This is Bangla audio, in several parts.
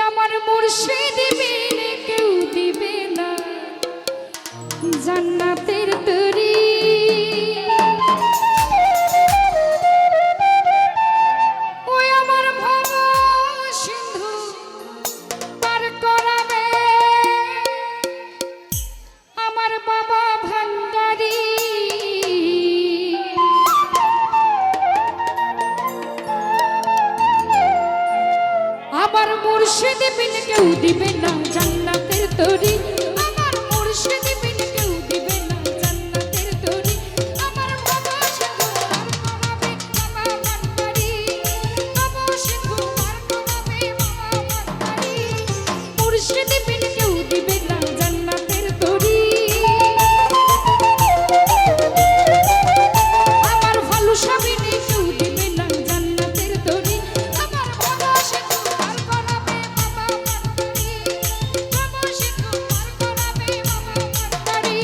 আমার মুর্শিদ বিনে কেউ দিবে না জান্নাতের তরি। ওই আমার ভব সিন্ধু পার করাবে আমার বাবা ভান্ডারী। আমার মুর্শিদ বিনে কেউ দিবে না জান্নাতের তরি। আমার মুর্শিদ বিনে কেউ দিবে না জান্নাতের তরি। আমার বাবা সিন্ধু পার করাবে বাবা ভান্ডারী। বাবা সিন্ধু পার করাবে বাবা ভান্ডারী। মুর্শিদ বিনে কেউ দিবে না জান্নাতের তরি। আমার ভালুসা বিনে কেউ দিবে না জান্নাতের তরি। আমার বাবা সিন্ধু পার করাবে বাবা ভান্ডারী। বাবা সিন্ধু পার করাবে বাবা ভান্ডারী।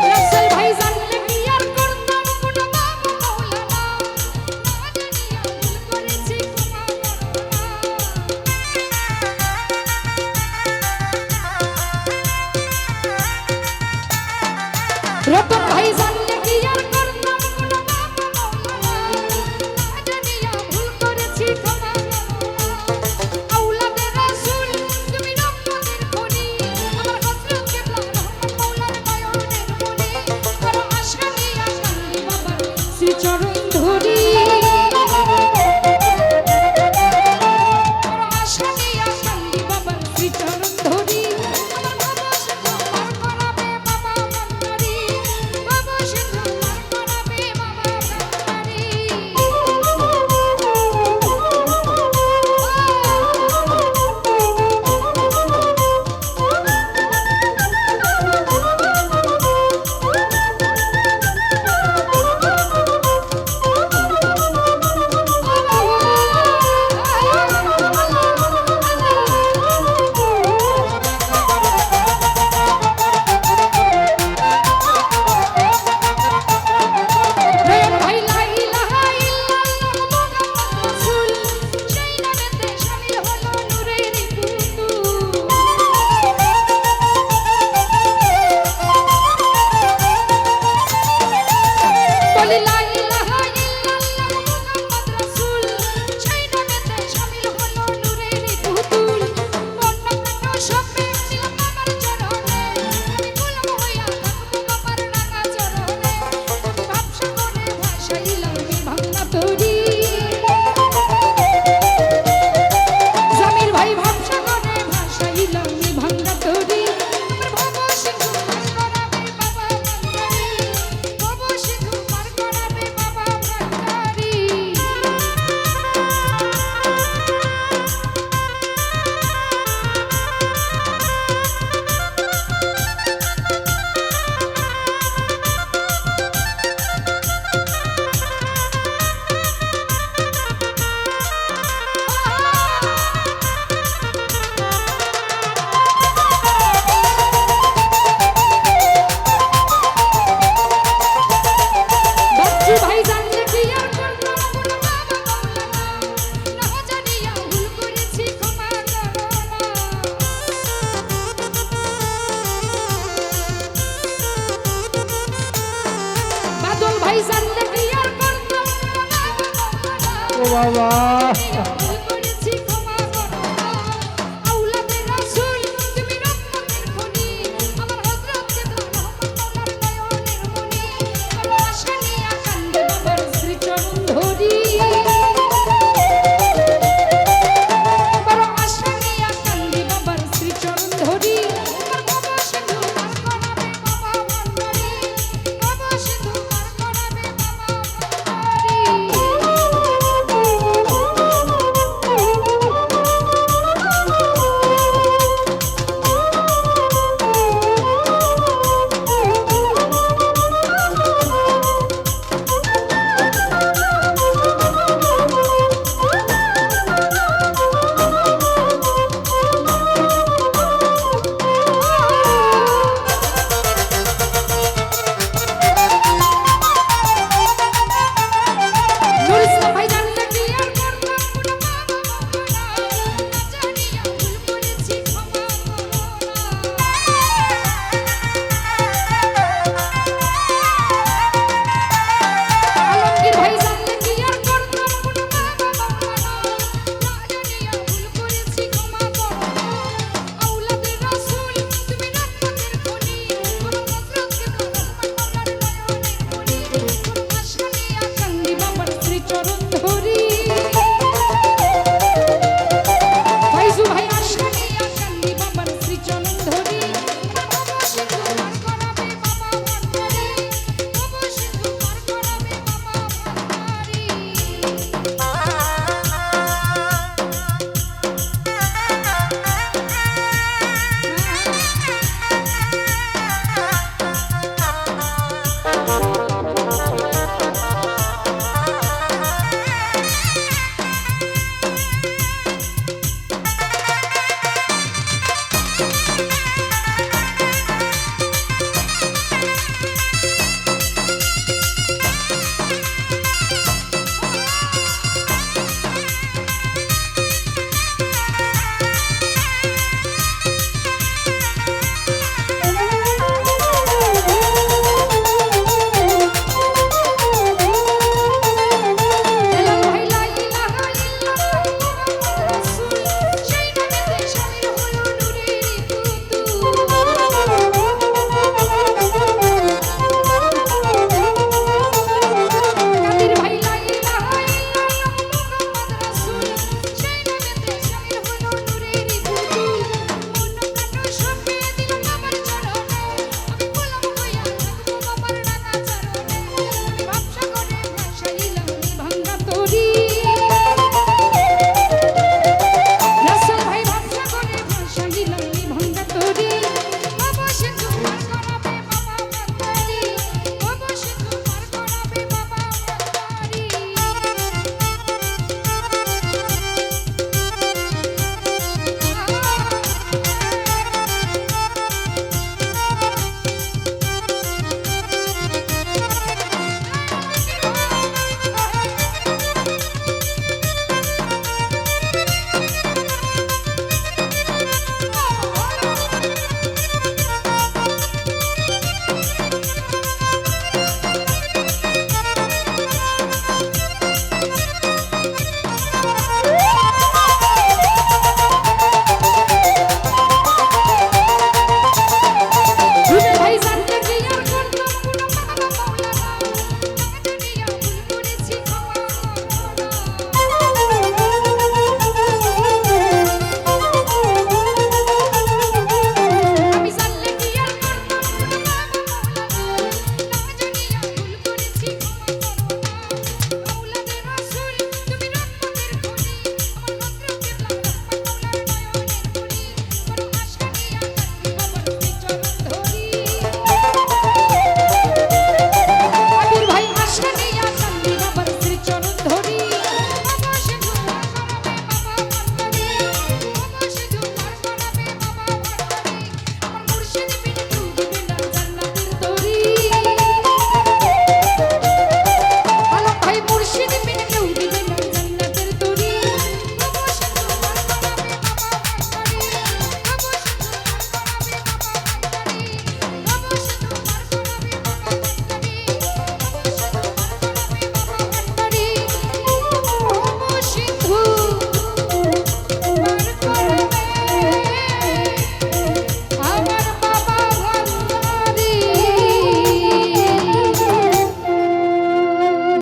রাসেল ভাই জানলে কি আর করতাম কোন বাবা মাওলানা। না জানিয়া ভুল করেছি ক্ষমা করো না। রতন ভাই জানলে কি আর করতাম কোন বাবা মাওলানা। না জানিয়া ভুল করেছি ক্ষমা করো না। আওলাদে রাসূল তুমি রহমতের খনি। আমার হযরত কিবলা রহমত মাওলার নয়নের মনি। করো আশা নিয়া কান্দি বাবার শ্রী চরণ ধরি। করো আশা নিয়া কান্দি বাবার শ্রী চরণ ধরি। আমার বাবা সিন্ধু পার করাবে বাবা ভান্ডারী। বাবা সিন্ধু পার করাবে বাবা ভান্ডারী। নয়ন ভাই লা ইলাহা ইল্লাল্লাহ মুহাম্মদ রাসূল। সেই নামেতে শামিল হলো নূরের পুতুল। বলি লা ইলাহা ইল্লাল্লাহ মুহাম্মদ রাসূল। সেই নামেতে শামিল হলো নূরের পুতুল। অন্য প্রাণ সবে ছিলাম আমার চরণে। আমি গোলাম হইয়া থাকবো বাবার রাঙা চরণে। ভাবসাগরে ভাসাইলাম ভাঙা তরি। জামির ভাই ভাবসাগরে ভাসাইলাম ভাঙা তরি। আমার বাবা সিন্ধু পার করাবে বাবা ভান্ডারী। বাবা সিন্ধু পার করাবে বাবা ভান্ডারী। বাচ্চু ভাই জানলে কি আর করতাম কোন বাবা মাওলানা। না জানিয়া ভুল করেছি ক্ষমা করো না। বাদল ভাই জানলে কি আর করতাম কোন বাবা মাওলানা। ও বাবা